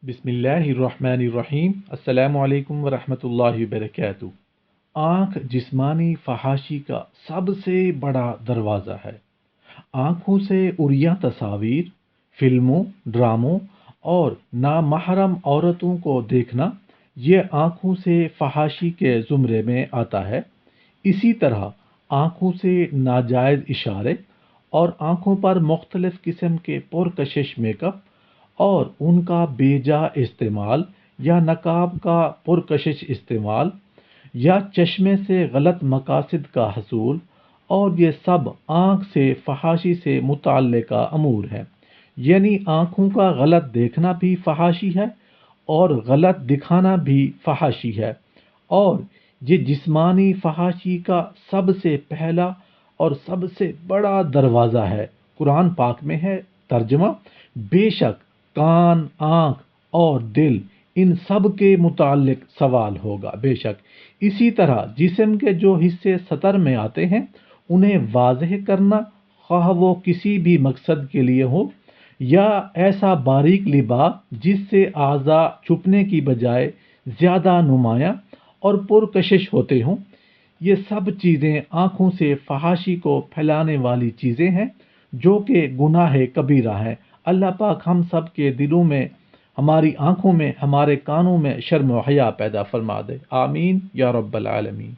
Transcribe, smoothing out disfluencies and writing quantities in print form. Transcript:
بسم اللہ الرحمن الرحیم۔ السلام علیکم ورحمۃ اللہ وبرکاتہ۔ آنکھ جسمانی فحاشی کا سب سے بڑا دروازہ ہے۔ آنکھوں سے عریاں تصاویر، فلموں، ڈراموں اور نامحرم عورتوں کو دیکھنا یہ آنکھوں سے فحاشی کے زمرے میں آتا ہے۔ اسی طرح آنکھوں سے ناجائز اشارے اور آنکھوں پر مختلف قسم کے پرکشش میک اپ اور ان کا بے جا استعمال یا نقاب کا پرکشش استعمال یا چشمے سے غلط مقاصد کا حصول، اور یہ سب آنکھ سے فحاشی سے متعلقہ امور ہے۔ یعنی آنکھوں کا غلط دیکھنا بھی فحاشی ہے اور غلط دکھانا بھی فحاشی ہے، اور یہ جسمانی فحاشی کا سب سے پہلا اور سب سے بڑا دروازہ ہے۔ قرآن پاک میں ہے ترجمہ: بے شک کان، آنکھ اور دل، ان سب کے متعلق سوال ہوگا۔ بے شک اسی طرح جسم کے جو حصے سطر میں آتے ہیں انہیں واضح کرنا، خواہ وہ کسی بھی مقصد کے لیے ہو، یا ایسا باریک لباس جس سے اعضاء چھپنے کی بجائے زیادہ نمایاں اور پرکشش ہوتے ہوں، یہ سب چیزیں آنکھوں سے فحاشی کو پھیلانے والی چیزیں ہیں جو کہ گناہ کبیرہ ہے۔ اللہ پاک ہم سب کے دلوں میں، ہماری آنکھوں میں، ہمارے کانوں میں شرم و حیا پیدا فرما دے۔ آمین یا رب العالمین۔